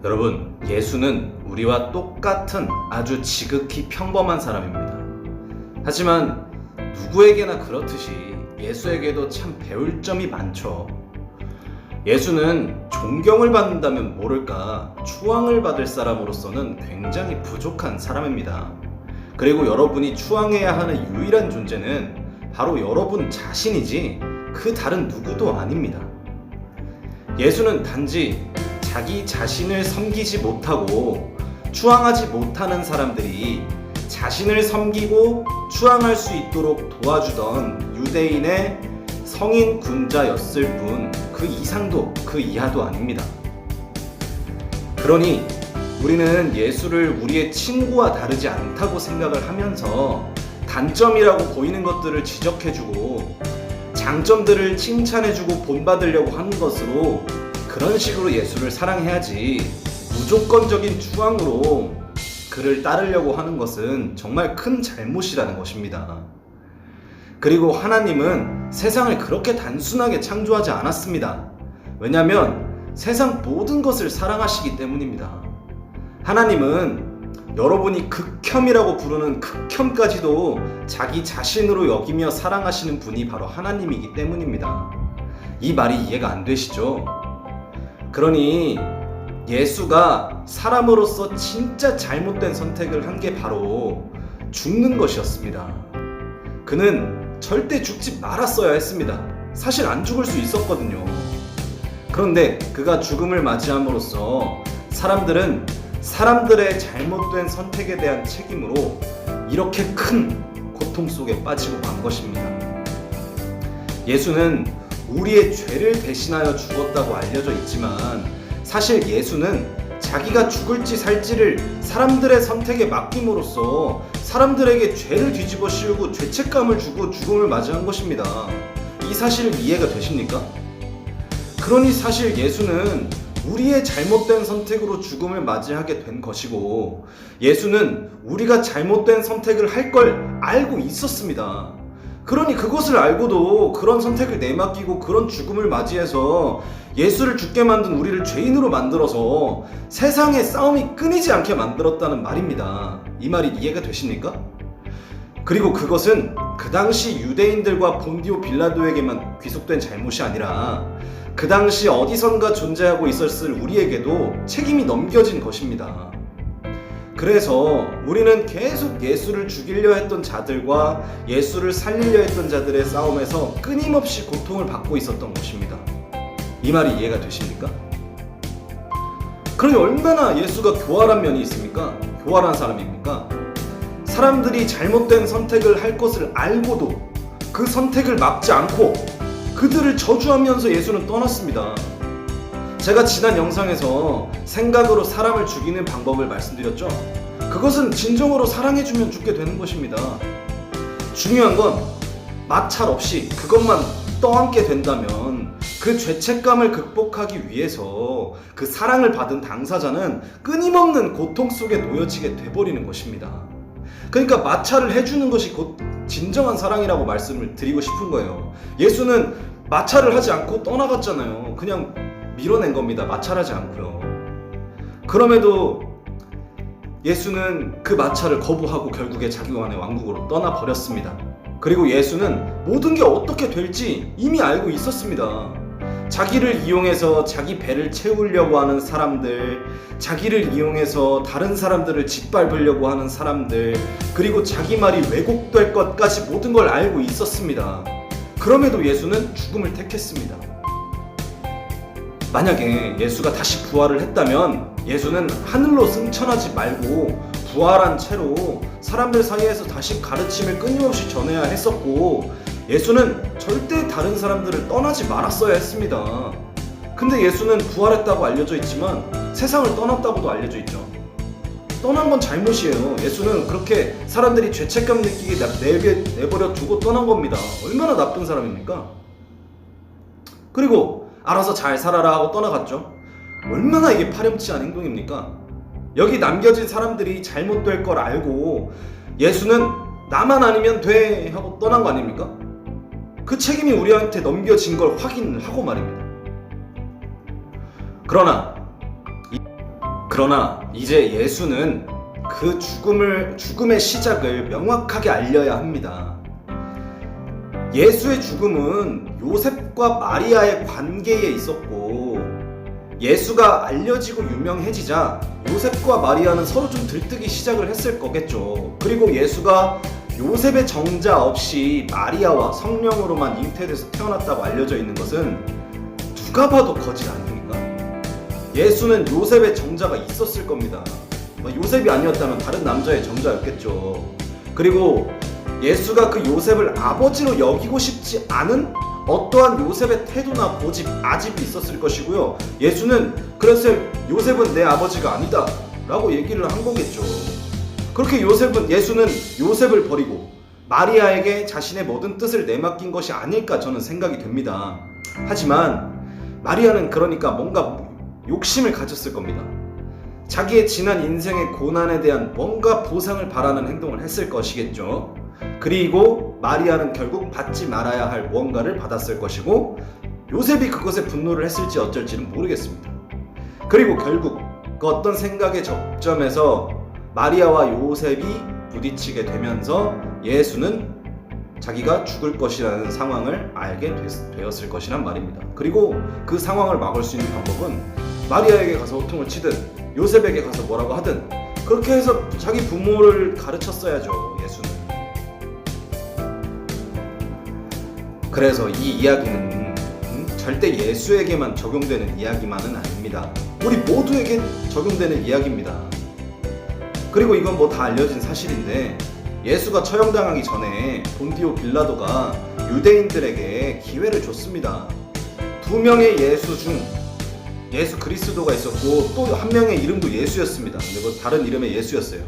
여러분, 예수는 우리와 똑같은 아주 지극히 평범한 사람입니다. 하지만 누구에게나 그렇듯이 예수에게도 참 배울 점이 많죠. 예수는 존경을 받는다면 모를까 추앙을 받을 사람으로서는 굉장히 부족한 사람입니다. 그리고 여러분이 추앙해야 하는 유일한 존재는 바로 여러분 자신이지 그 다른 누구도 아닙니다. 예수는 단지 자기 자신을 섬기지 못하고 추앙하지 못하는 사람들이 자신을 섬기고 추앙할 수 있도록 도와주던 유대인의 성인 군자였을 뿐 그 이상도 그 이하도 아닙니다. 그러니 우리는 예수를 우리의 친구와 다르지 않다고 생각을 하면서 단점이라고 보이는 것들을 지적해주고 장점들을 칭찬해주고 본받으려고 하는 것으로 그런 식으로 예수를 사랑해야지 무조건적인 추앙으로 그를 따르려고 하는 것은 정말 큰 잘못이라는 것입니다. 그리고 하나님은 세상을 그렇게 단순하게 창조하지 않았습니다. 왜냐하면 세상 모든 것을 사랑하시기 때문입니다. 하나님은 여러분이 극혐이라고 부르는 극혐까지도 자기 자신으로 여기며 사랑하시는 분이 바로 하나님이기 때문입니다. 이 말이 이해가 안 되시죠? 그러니 예수가 사람으로서 진짜 잘못된 선택을 한 게 바로 죽는 것이었습니다. 그는 절대 죽지 말았어야 했습니다. 사실 안 죽을 수 있었거든요. 그런데 그가 죽음을 맞이함으로써 사람들은 사람들의 잘못된 선택에 대한 책임으로 이렇게 큰 고통 속에 빠지고 만 것입니다. 예수는 우리의 죄를 대신하여 죽었다고 알려져 있지만 사실 예수는 자기가 죽을지 살지를 사람들의 선택에 맡김으로써 사람들에게 죄를 뒤집어 씌우고 죄책감을 주고 죽음을 맞이한 것입니다. 이 사실 이해가 되십니까? 그러니 사실 예수는 우리의 잘못된 선택으로 죽음을 맞이하게 된 것이고 예수는 우리가 잘못된 선택을 할 걸 알고 있었습니다. 그러니 그것을 알고도 그런 선택을 내맡기고 그런 죽음을 맞이해서 예수를 죽게 만든 우리를 죄인으로 만들어서 세상의 싸움이 끊이지 않게 만들었다는 말입니다. 이 말이 이해가 되십니까? 그리고 그것은 그 당시 유대인들과 본디오 빌라도에게만 귀속된 잘못이 아니라 그 당시 어디선가 존재하고 있었을 우리에게도 책임이 넘겨진 것입니다. 그래서 우리는 계속 예수를 죽이려 했던 자들과 예수를 살리려 했던 자들의 싸움에서 끊임없이 고통을 받고 있었던 것입니다. 이 말이 이해가 되십니까? 그러니 얼마나 예수가 교활한 면이 있습니까? 교활한 사람입니까? 사람들이 잘못된 선택을 할 것을 알고도 그 선택을 막지 않고 그들을 저주하면서 예수는 떠났습니다. 제가 지난 영상에서 생각으로 사람을 죽이는 방법을 말씀드렸죠? 그것은 진정으로 사랑해주면 죽게 되는 것입니다. 중요한 건 마찰 없이 그것만 떠안게 된다면 그 죄책감을 극복하기 위해서 그 사랑을 받은 당사자는 끊임없는 고통 속에 놓여지게 돼버리는 것입니다. 그러니까 마찰을 해주는 것이 곧 진정한 사랑이라고 말씀을 드리고 싶은 거예요. 예수는 마찰을 하지 않고 떠나갔잖아요. 그냥 밀어낸 겁니다. 마찰하지 않고요. 그럼에도 예수는 그 마찰을 거부하고 결국에 자기만의 왕국으로 떠나버렸습니다. 그리고 예수는 모든 게 어떻게 될지 이미 알고 있었습니다. 자기를 이용해서 자기 배를 채우려고 하는 사람들, 자기를 이용해서 다른 사람들을 짓밟으려고 하는 사람들, 그리고 자기 말이 왜곡될 것까지 모든 걸 알고 있었습니다. 그럼에도 예수는 죽음을 택했습니다. 만약에 예수가 다시 부활을 했다면 예수는 하늘로 승천하지 말고 부활한 채로 사람들 사이에서 다시 가르침을 끊임없이 전해야 했었고 예수는 절대 다른 사람들을 떠나지 말았어야 했습니다. 근데 예수는 부활했다고 알려져 있지만 세상을 떠났다고도 알려져 있죠. 떠난 건 잘못이에요. 예수는 그렇게 사람들이 죄책감 느끼게 내버려 두고 떠난 겁니다. 얼마나 나쁜 사람입니까? 그리고 알아서 잘 살아라 하고 떠나갔죠. 얼마나 이게 파렴치한 행동입니까? 여기 남겨진 사람들이 잘못될 걸 알고 예수는 나만 아니면 돼 하고 떠난 거 아닙니까? 그 책임이 우리한테 넘겨진 걸 확인하고 말입니다. 그러나 그러나 이제 예수는 그 죽음의 시작을 명확하게 알려야 합니다. 예수의 죽음은 요셉과 마리아의 관계에 있었고, 예수가 알려지고 유명해지자 요셉과 마리아는 서로 좀 들뜨기 시작을 했을 거겠죠. 그리고 예수가 요셉의 정자 없이 마리아와 성령으로만 잉태돼서 태어났다고 알려져 있는 것은 누가 봐도 거짓 아닙니까? 예수는 요셉의 정자가 있었을 겁니다. 요셉이 아니었다면 다른 남자의 정자였겠죠. 그리고 예수가 그 요셉을 아버지로 여기고 싶지 않은 어떠한 요셉의 태도나 고집, 아집이 있었을 것이고요. 예수는 그래서 요셉은 내 아버지가 아니다 라고 얘기를 한 거겠죠. 그렇게 예수는 요셉을 버리고 마리아에게 자신의 모든 뜻을 내맡긴 것이 아닐까 저는 생각이 됩니다. 하지만 마리아는 그러니까 뭔가 욕심을 가졌을 겁니다. 자기의 지난 인생의 고난에 대한 뭔가 보상을 바라는 행동을 했을 것이겠죠. 그리고 마리아는 결국 받지 말아야 할 무언가를 받았을 것이고, 요셉이 그것에 분노를 했을지 어쩔지는 모르겠습니다. 그리고 결국 그 어떤 생각의 접점에서 마리아와 요셉이 부딪히게 되면서 예수는 자기가 죽을 것이라는 상황을 알게 되었을 것이란 말입니다. 그리고 그 상황을 막을 수 있는 방법은 마리아에게 가서 호통을 치든 요셉에게 가서 뭐라고 하든 그렇게 해서 자기 부모를 가르쳤어야죠. 예수는. 그래서 이 이야기는 절대 예수에게만 적용되는 이야기만은 아닙니다. 우리 모두에게 적용되는 이야기입니다. 그리고 이건 뭐 다 알려진 사실인데, 예수가 처형당하기 전에 본디오 빌라도가 유대인들에게 기회를 줬습니다. 두 명의 예수 중 예수 그리스도가 있었고 또 한 명의 이름도 예수였습니다. 근데 뭐 다른 이름의 예수였어요.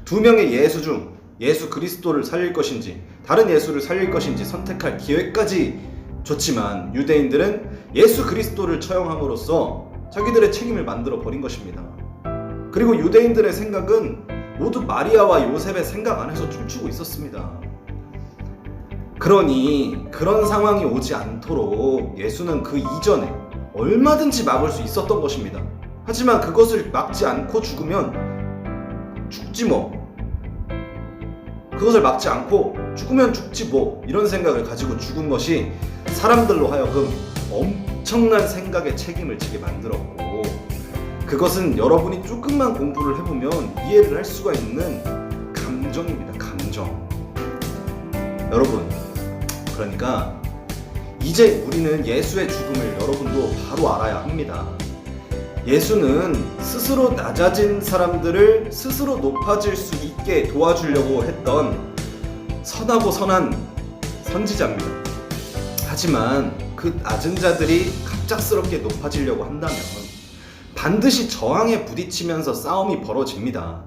두 명의 예수 중 예수 그리스도를 살릴 것인지 다른 예수를 살릴 것인지 선택할 기회까지 줬지만, 유대인들은 예수 그리스도를 처형함으로써 자기들의 책임을 만들어 버린 것입니다. 그리고 유대인들의 생각은 모두 마리아와 요셉의 생각 안에서 춤추고 있었습니다. 그러니 그런 상황이 오지 않도록 예수는 그 이전에 얼마든지 막을 수 있었던 것입니다. 하지만 그것을 막지 않고 죽으면 죽지 뭐, 그것을 막지 않고 죽으면 죽지 뭐, 이런 생각을 가지고 죽은 것이 사람들로 하여금 엄청난 생각의 책임을 지게 만들었고, 그것은 여러분이 조금만 공부를 해보면 이해를 할 수가 있는 감정입니다. 감정. 여러분, 그러니까 이제 우리는 예수의 죽음을 여러분도 바로 알아야 합니다. 예수는 스스로 낮아진 사람들을 스스로 높아질 수 있게 도와주려고 했던 선하고 선한 선지자입니다. 하지만 그 낮은 자들이 갑작스럽게 높아지려고 한다면 반드시 저항에 부딪히면서 싸움이 벌어집니다.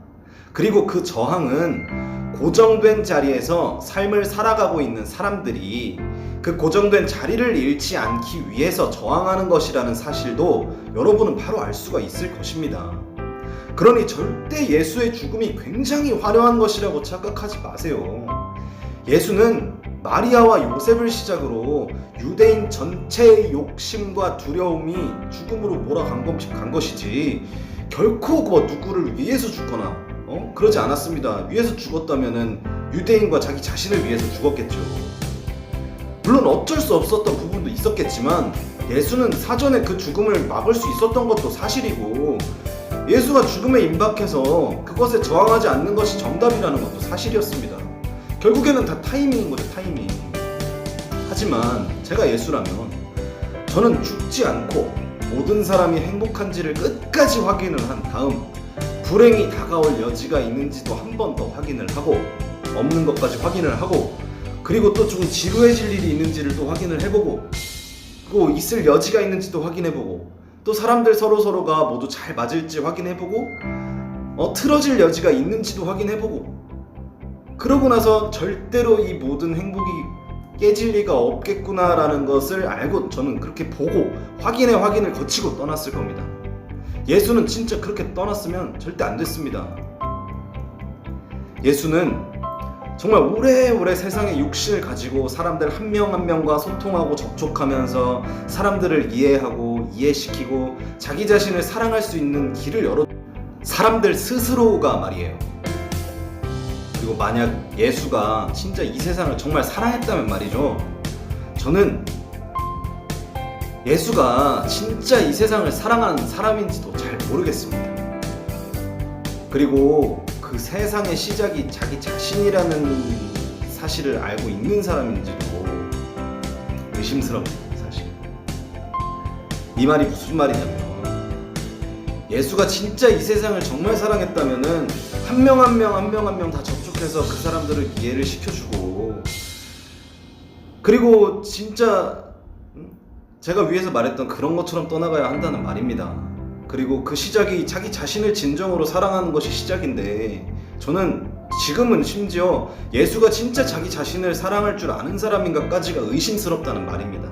그리고 그 저항은 고정된 자리에서 삶을 살아가고 있는 사람들이 그 고정된 자리를 잃지 않기 위해서 저항하는 것이라는 사실도 여러분은 바로 알 수가 있을 것입니다. 그러니 절대 예수의 죽음이 굉장히 화려한 것이라고 착각하지 마세요. 예수는 마리아와 요셉을 시작으로 유대인 전체의 욕심과 두려움이 죽음으로 몰아간 것이지, 결코 뭐 누구를 위해서 죽거나 그러지 않았습니다. 위해서 죽었다면은 유대인과 자기 자신을 위해서 죽었겠죠. 물론 어쩔 수 없었던 부분도 있었겠지만 예수는 사전에 그 죽음을 막을 수 있었던 것도 사실이고, 예수가 죽음에 임박해서 그것에 저항하지 않는 것이 정답이라는 것도 사실이었습니다. 결국에는 다 타이밍인 거죠, 타이밍. 하지만 제가 예수라면 저는 죽지 않고 모든 사람이 행복한지를 끝까지 확인을 한 다음 불행이 다가올 여지가 있는지도 한 번 더 확인을 하고, 없는 것까지 확인을 하고, 그리고 또 좀 지루해질 일이 있는지를 또 확인을 해보고, 또 있을 여지가 있는지도 확인해보고, 또 사람들 서로가 모두 잘 맞을지 확인해보고, 틀어질 여지가 있는지도 확인해보고, 그러고 나서 절대로 이 모든 행복이 깨질 리가 없겠구나라는 것을 알고 저는 그렇게 보고 확인을 거치고 떠났을 겁니다. 예수는 진짜 그렇게 떠났으면 절대 안 됐습니다. 예수는 정말 오래오래 세상의 육신을 가지고 사람들 한 명 한 명과 소통하고 접촉하면서 사람들을 이해하고 이해시키고 자기 자신을 사랑할 수 있는 길을 사람들 스스로가 말이에요. 그리고 만약 예수가 진짜 이 세상을 정말 사랑했다면 말이죠. 저는 예수가 진짜 이 세상을 사랑한 사람인지도 잘 모르겠습니다. 그리고 그 세상의 시작이 자기 자신이라는 사실을 알고 있는 사람인지도 의심스럽네요, 사실. 이 말이 무슨 말이냐면, 예수가 진짜 이 세상을 정말 사랑했다면은 한 명 한 명 다 접촉해서 그 사람들을 이해를 시켜주고, 그리고 진짜 제가 위에서 말했던 그런 것처럼 떠나가야 한다는 말입니다. 그리고 그 시작이 자기 자신을 진정으로 사랑하는 것이 시작인데, 저는 지금은 심지어 예수가 진짜 자기 자신을 사랑할 줄 아는 사람인가까지가 의심스럽다는 말입니다.